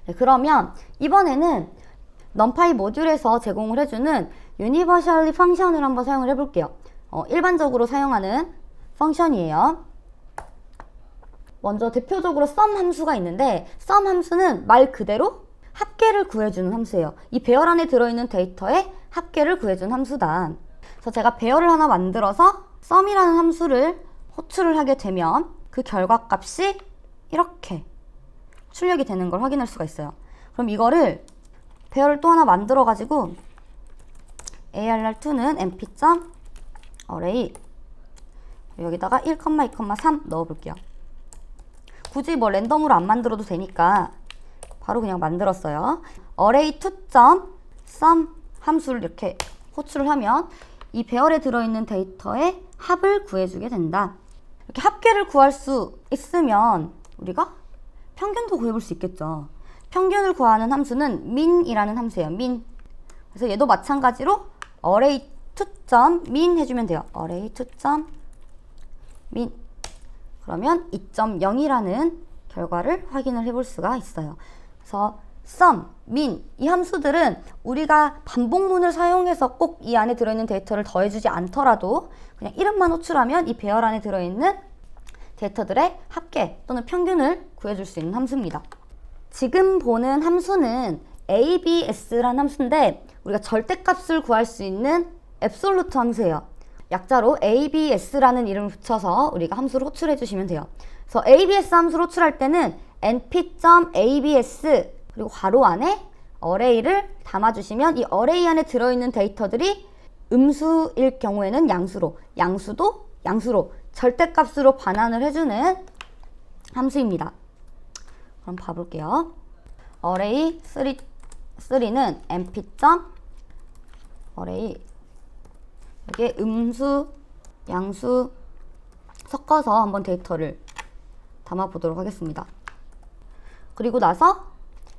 네, 그러면 이번에는 numpy 모듈에서 제공을 해주는 universally function을 한번 사용을 해볼게요. 일반적으로 사용하는 펑션이에요. 먼저 대표적으로 sum 함수가 있는데 sum 함수는 말 그대로 합계를 구해주는 함수예요. 이 배열 안에 들어있는 데이터의 합계를 구해주는 함수다. 그래서 제가 배열을 하나 만들어서 sum이라는 함수를 호출을 하게 되면 그 결과값이 이렇게 출력이 되는 걸 확인할 수가 있어요. 그럼 이거를 배열을 또 하나 만들어 가지고 arr2는 np.array 여기다가 1, 2, 3 넣어 볼게요. 굳이 뭐 랜덤으로 안 만들어도 되니까 바로 그냥 만들었어요. array2.sum 함수를 이렇게 호출을 하면 이 배열에 들어있는 데이터의 합을 구해주게 된다. 이렇게 합계를 구할 수 있으면 우리가 평균도 구해볼 수 있겠죠. 평균을 구하는 함수는 min이라는 함수예요. min. 그래서 얘도 마찬가지로 array2.min 해주면 돼요. array2.min. 그러면 2.0이라는 결과를 확인을 해볼 수가 있어요. 그래서 sum, min 이 함수들은 우리가 반복문을 사용해서 꼭 이 안에 들어있는 데이터를 더해주지 않더라도 그냥 이름만 호출하면 이 배열 안에 들어있는 데이터들의 합계 또는 평균을 구해줄 수 있는 함수입니다. 지금 보는 함수는 abs라는 함수인데 우리가 절대값을 구할 수 있는 absolute 함수예요. 약자로 abs라는 이름을 붙여서 우리가 함수를 호출해 주시면 돼요. 그래서 abs 함수를 호출할 때는 np.abs 그리고 괄호 안에 array를 담아주시면 이 array 안에 들어있는 데이터들이 음수일 경우에는 양수도 양수로 절대값으로 반환을 해주는 함수입니다. 그럼 봐볼게요. array 3는 np.array 여기에 음수, 양수 섞어서 한번 데이터를 담아보도록 하겠습니다. 그리고 나서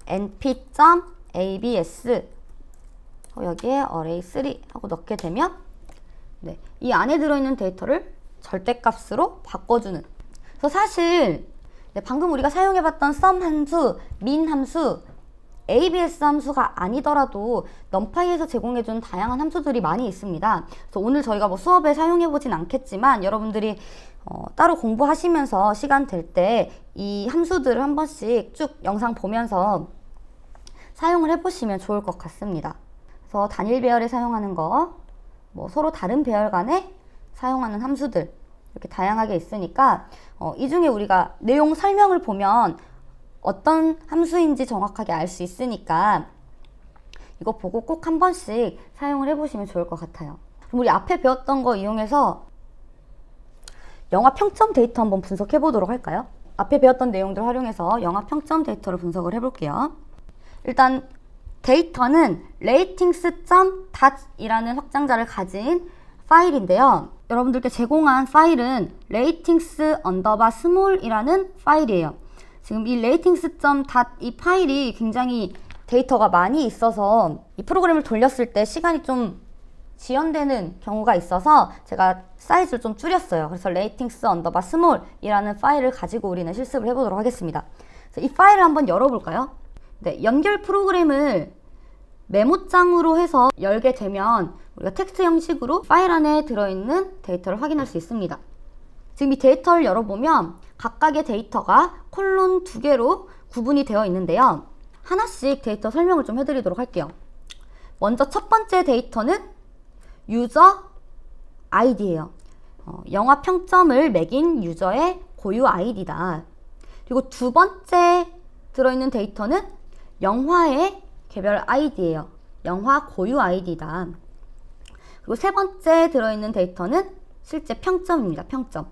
np.abs 여기에 array 3 하고 넣게 되면 네, 이 안에 들어있는 데이터를 절대값으로 바꿔주는. 그래서 사실 네, 방금 우리가 사용해봤던 sum 함수, min 함수, abs 함수가 아니더라도 numpy에서 제공해주는 다양한 함수들이 많이 있습니다. 그래서 오늘 저희가 뭐 수업에 사용해보진 않겠지만 여러분들이 따로 공부하시면서 시간 될 때 이 함수들을 한 번씩 쭉 영상 보면서 사용을 해보시면 좋을 것 같습니다. 그래서 단일 배열에 사용하는 거, 뭐 서로 다른 배열 간에 사용하는 함수들 이렇게 다양하게 있으니까 이 중에 우리가 내용 설명을 보면 어떤 함수인지 정확하게 알 수 있으니까 이거 보고 꼭 한 번씩 사용을 해보시면 좋을 것 같아요. 그럼 우리 앞에 배웠던 거 이용해서 영화 평점 데이터 한번 분석해 보도록 할까요? 앞에 배웠던 내용들 활용해서 영화 평점 데이터를 분석을 해볼게요. 일단 데이터는 ratings.dat이라는 확장자를 가진 파일인데요. 여러분들께 제공한 파일은 ratings_small이라는 파일이에요. 지금 이 ratings.dat 이 파일이 굉장히 데이터가 많이 있어서 이 프로그램을 돌렸을 때 시간이 좀 지연되는 경우가 있어서 제가 사이즈를 좀 줄였어요. 그래서 ratings_small이라는 파일을 가지고 우리는 실습을 해보도록 하겠습니다. 그래서 이 파일을 한번 열어볼까요? 네, 연결 프로그램을 메모장으로 해서 열게 되면 우리가 텍스트 형식으로 파일 안에 들어있는 데이터를 확인할 수 있습니다. 지금 이 데이터를 열어보면 각각의 데이터가 콜론 2개로 구분이 되어 있는데요. 하나씩 데이터 설명을 좀 해드리도록 할게요. 먼저 첫 번째 데이터는 유저 아이디예요. 영화 평점을 매긴 유저의 고유 아이디다. 그리고 두 번째 들어있는 데이터는 영화의 개별 아이디예요. 영화 고유 아이디다. 그리고 세 번째 들어있는 데이터는 실제 평점입니다. 평점.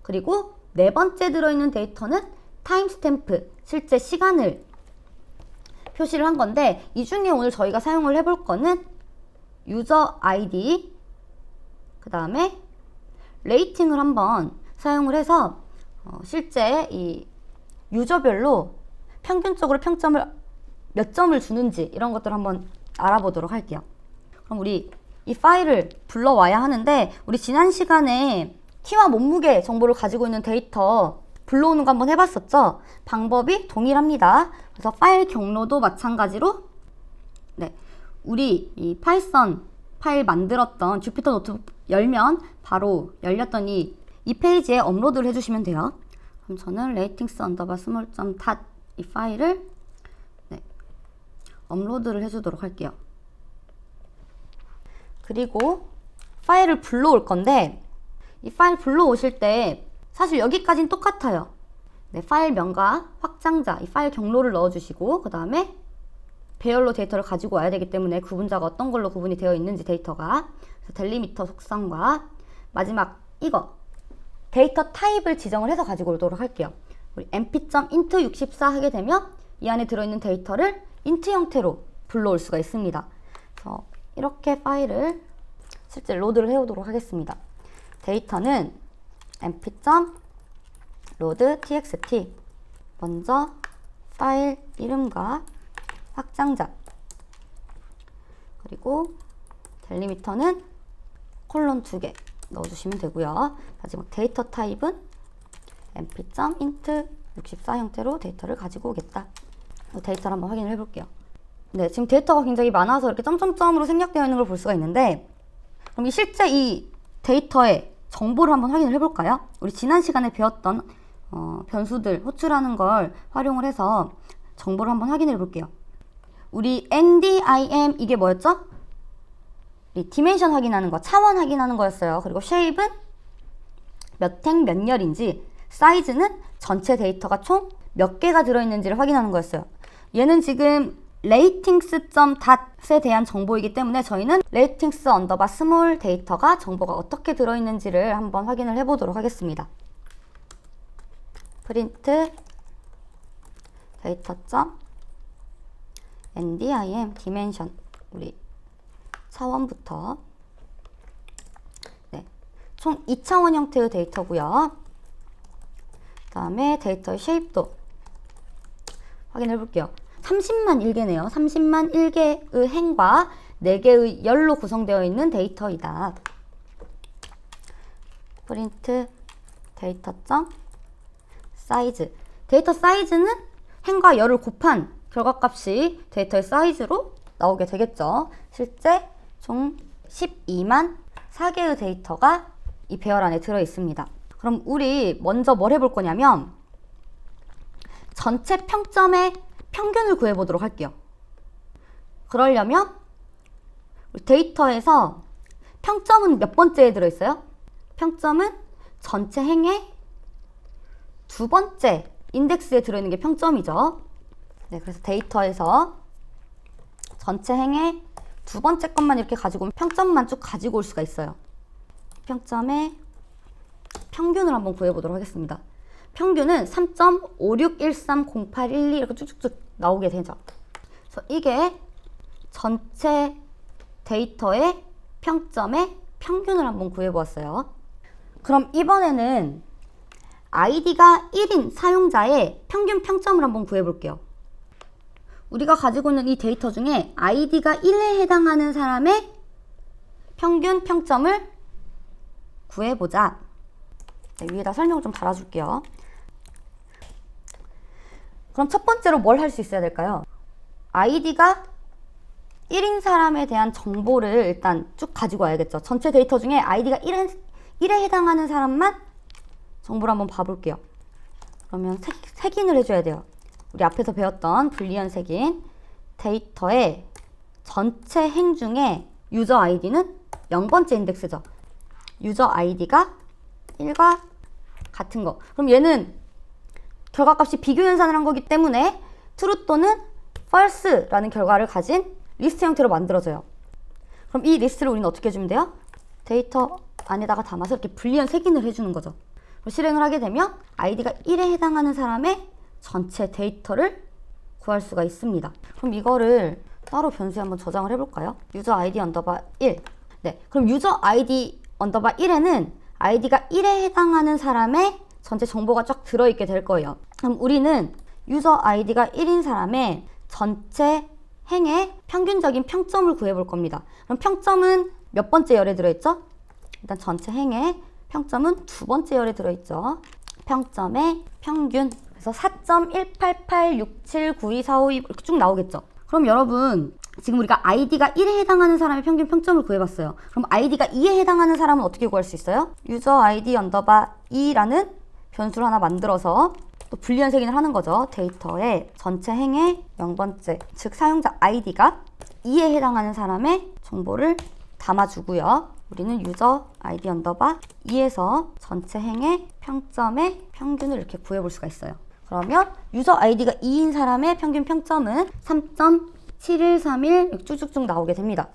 그리고 네 번째 들어있는 데이터는 타임스탬프, 실제 시간을 표시를 한 건데 이 중에 오늘 저희가 사용을 해볼 거는 유저 아이디 그 다음에 레이팅을 한번 사용을 해서 실제 이 유저별로 평균적으로 평점을 몇 점을 주는지 이런 것들을 한번 알아보도록 할게요. 그럼 우리 이 파일을 불러와야 하는데 우리 지난 시간에 키와 몸무게 정보를 가지고 있는 데이터 불러오는 거 한번 해봤었죠? 방법이 동일합니다. 그래서 파일 경로도 마찬가지로 네, 우리 이 파이썬 파일 만들었던 주피터 노트북 열면 바로 열렸던 이 페이지에 업로드를 해주시면 돼요. 그럼 저는 latings underbar small dot 이 파일을 네, 업로드를 해주도록 할게요. 그리고 파일을 불러올 건데 이 파일 불러오실 때 사실 여기까지는 똑같아요. 네, 파일명과 확장자, 이 파일 경로를 넣어주시고 그 다음에 배열로 데이터를 가지고 와야 되기 때문에 구분자가 어떤 걸로 구분이 되어 있는지 데이터가 그래서 델리미터 속성과 마지막 이거 데이터 타입을 지정을 해서 가지고 오도록 할게요. 우리 mp.int64 하게 되면 이 안에 들어있는 데이터를 int 형태로 불러올 수가 있습니다. 그래서 이렇게 파일을 실제 로드를 해오도록 하겠습니다. 데이터는 mp.load.txt 먼저 파일 이름과 확장자 그리고 델리미터는 콜론 2개 넣어주시면 되고요. 마지막 데이터 타입은 mp.int64 형태로 데이터를 가지고 오겠다. 데이터를 한번 확인을 해볼게요. 네, 지금 데이터가 굉장히 많아서 이렇게 점점점으로 생략되어 있는 걸 볼 수가 있는데 그럼 실제 이 데이터의 정보를 한번 확인을 해볼까요? 우리 지난 시간에 배웠던 변수들 호출하는 걸 활용을 해서 정보를 한번 확인해 볼게요. 우리 ndim 이게 뭐였죠? 이 디멘션 확인하는 거, 차원 확인하는 거였어요. 그리고 shape은 몇 행 몇 열인지, 사이즈는 전체 데이터가 총 몇 개가 들어있는지를 확인하는 거였어요. 얘는 지금 ratings.dat에 대한 정보이기 때문에 저희는 ratings underbar small 데이터가 정보가 어떻게 들어있는지를 한번 확인을 해보도록 하겠습니다. print data.ndim dimension 우리 차원부터 네, 총 2차원 형태의 데이터고요. 그 다음에 데이터의 shape도 확인해 볼게요. 30만 1개네요. 30만 1개의 행과 4개의 열로 구성되어 있는 데이터이다. print data.size 데이터 사이즈는 행과 열을 곱한 결과값이 데이터의 사이즈로 나오게 되겠죠. 실제 총 12만 4개의 데이터가 이 배열 안에 들어 있습니다. 그럼 우리 먼저 뭘 해볼 거냐면 전체 평점의 평균을 구해보도록 할게요. 그러려면 데이터에서 평점은 몇 번째에 들어있어요? 평점은 전체 행의 두 번째 인덱스에 들어있는 게 평점이죠. 네, 그래서 데이터에서 전체 행의 두 번째 것만 이렇게 가지고 오면 평점만 쭉 가지고 올 수가 있어요. 평점의 평균을 한번 구해보도록 하겠습니다. 평균은 3.56130812 이렇게 쭉쭉쭉 나오게 되죠. 그래서 이게 전체 데이터의 평점의 평균을 한번 구해보았어요. 그럼 이번에는 아이디가 1인 사용자의 평균 평점을 한번 구해볼게요. 우리가 가지고 있는 이 데이터 중에 아이디가 1에 해당하는 사람의 평균 평점을 구해보자. 네, 위에다 설명을 좀 달아줄게요. 그럼 첫 번째로 뭘 할 수 있어야 될까요? 아이디가 1인 사람에 대한 정보를 일단 쭉 가지고 와야겠죠. 전체 데이터 중에 아이디가 1에 해당하는 사람만 정보를 한번 봐볼게요. 그러면 색인을 해줘야 돼요. 우리 앞에서 배웠던 불리언 색인 데이터의 전체 행 중에 유저 아이디는 0번째 인덱스죠. 유저 아이디가 1과 같은 거. 그럼 얘는 결과값이 비교 연산을 한 거기 때문에 true 또는 false라는 결과를 가진 리스트 형태로 만들어져요. 그럼 이 리스트를 우리는 어떻게 해주면 돼요? 데이터 안에다가 담아서 이렇게 불리언 색인을 해주는 거죠. 실행을 하게 되면 아이디가 1에 해당하는 사람의 전체 데이터를 구할 수가 있습니다. 그럼 이거를 따로 변수에 한번 저장을 해볼까요? 유저 아이디 언더바 1. 네, 그럼 유저 아이디 언더바 1에는 아이디가 1에 해당하는 사람의 전체 정보가 쫙 들어있게 될 거예요. 그럼 우리는 유저 아이디가 1인 사람의 전체 행의 평균적인 평점을 구해볼 겁니다. 그럼 평점은 몇 번째 열에 들어있죠? 일단 전체 행의 평점은 두 번째 열에 들어있죠. 평점의 평균. 그래서 4.188679245 이렇게 쭉 나오겠죠. 그럼 여러분 지금 우리가 id가 1에 해당하는 사람의 평균 평점을 구해봤어요. 그럼 id가 2에 해당하는 사람은 어떻게 구할 수 있어요? 유저 id 언더바 2라는 변수를 하나 만들어서 또 불리한 색인을 하는 거죠. 데이터의 전체 행의 0번째, 즉 사용자 id가 2에 해당하는 사람의 정보를 담아주고요. 우리는 유저 id 언더바 2에서 전체 행의 평점의 평균을 이렇게 구해볼 수가 있어요. 그러면 유저 아이디가 2인 사람의 평균 평점은 3.7131 쭉쭉쭉 나오게 됩니다.